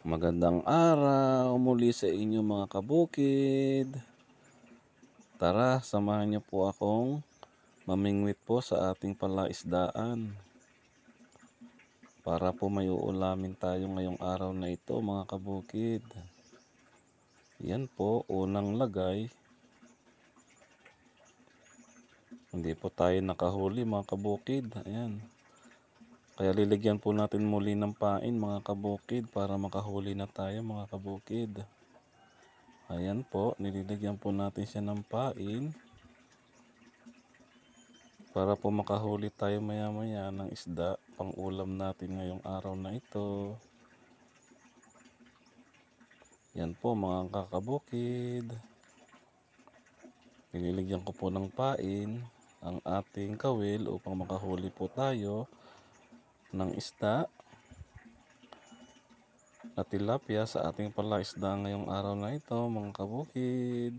Magandang araw muli sa inyo mga kabukid. Tara, samahan niyo po akong mamingwit po sa ating palaisdaan para po may uulamin tayo ngayong araw na ito mga kabukid. Yan po, unang lagay. Hindi po tayo nakahuli mga kabukid. Ayan. Kaya liligyan po natin muli ng pain mga kabukid para makahuli na tayo mga kabukid. Ayan po, nililigyan po natin siya ng pain para po makahuli tayo maya-maya ng isda pang ulam natin ngayong araw na ito. Yan po mga kakabukid. Nililigyan ko po ng pain ang ating kawil upang makahuli po tayo ng isda at tilapia sa ating palaisda ngayong araw na ito mga kabukid.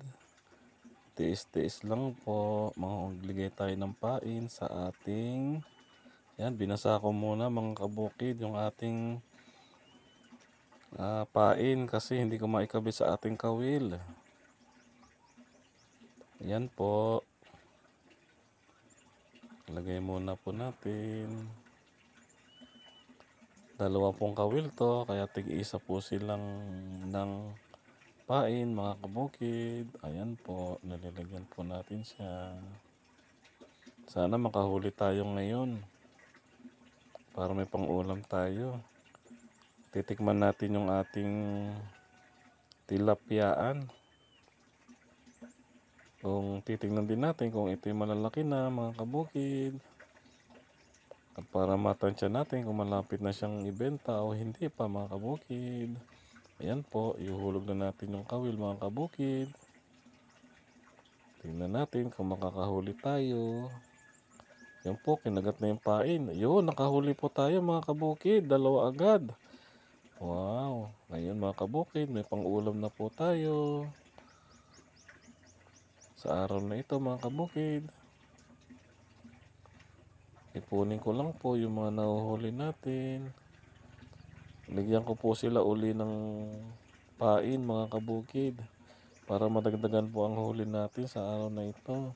Tiis-tiis lang po, magbigay tayo ng pain sa ating, yan, binasa ko muna mga kabukid yung ating pain kasi hindi ko maikabit sa ating kawil. Yan po, lagay muna po natin. Dalawa pong kawil to, kaya tig-isa po silang ng pain mga kabukid. Ayan po, nalilagyan po natin siya. Sana makahuli tayo ngayon para may pang-ulam tayo. Titikman natin yung ating tilapyaan. Kung titignan din natin kung ito'y malalaki na mga kabukid. At para matansya natin kung malapit na siyang ibenta o hindi pa mga kabukid. Ayan po, ihuhulog na natin yung kawil mga kabukid. Tingnan natin kung makakahuli tayo. Yan po, kinagat na yung pain. Ayun, nakahuli po tayo mga kabukid. Dalawa agad. Wow, ngayon mga kabukid, may pang-ulam na po tayo sa araw na ito mga kabukid. Ipunin ko lang po yung mga nahuhuli natin. Ligyan ko po sila uli ng pain mga kabukid para madagdagan po ang huli natin sa araw na ito.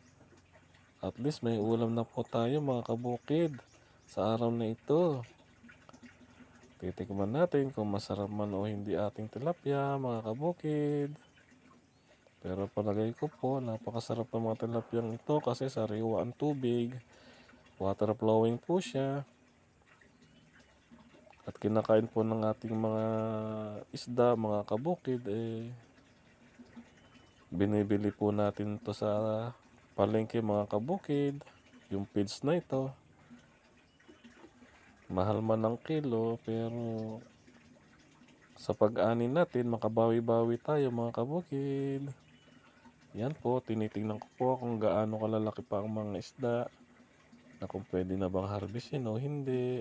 At least may ulam na po tayo mga kabukid sa araw na ito. Titikman natin kung masarap man o hindi ating tilapia mga kabukid. Pero palagay ko po, napakasarap ng mga tilapyang ito kasi sariwa ang tubig. Water flowing po siya. At kinakain po ng ating mga isda, mga kabukid. Binibili po natin to sa palengke mga kabukid. Yung feeds na ito. Mahal man ang kilo pero sa pag-ani natin makabawi-bawi tayo mga kabukid. Yan po, tinitingnan ko po kung gaano kalalaki pa ang mga isda na kung pwede na bang harvestin o hindi.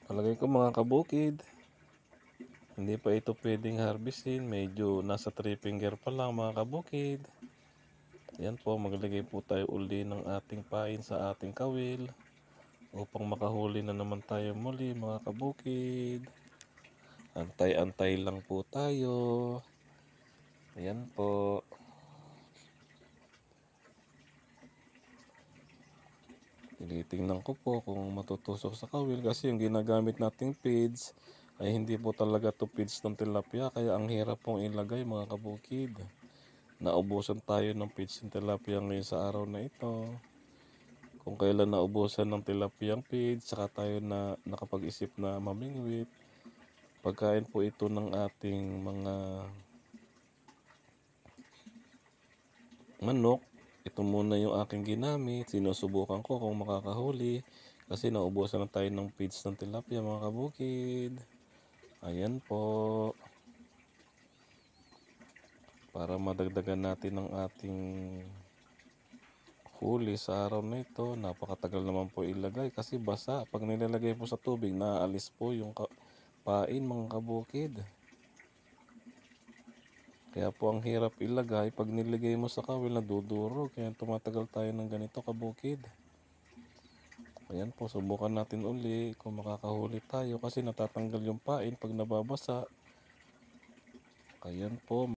Palagay ko mga kabukid, hindi pa ito pwedeng harvestin. Medyo nasa 3 finger pa lang mga kabukid. Yan po, maglagay po tayo uli ng ating pain sa ating kawil upang makahuli na naman tayo muli mga kabukid. Antay-antay lang po tayo. Ayan po. Tinitingnan ko po kung matutusok sa kawil kasi yung ginagamit nating feeds ay hindi po talaga to feeds ng tilapia. Kaya ang hirap pong ilagay mga kabukid. Naubusan tayo ng feeds ng tilapia ngayon sa araw na ito. Kung kailan naubusan ng tilapia ang feeds, saka tayo na nakapag-isip na mamingwit. Pagkain po ito ng ating mga manok. Ito muna yung aking ginamit. Sinusubukan ko kung makakahuli. Kasi naubusan na tayo ng feeds ng tilapia mga kabukid. Ayan po. Para madagdagan natin ang ating huli sa araw na ito. Napakatagal naman po ilagay kasi basa. Pag nilalagay po sa tubig, naaalis po yung pain mga kabukid. Kaya po ang hirap ilagay pag nilagay mo sa kawil na dudurog. Kaya tumatagal tayo ng ganito kabukid. Ayan po, subukan natin uli kung makakahuli tayo kasi natatanggal yung pain pag nababasa. Ayan po.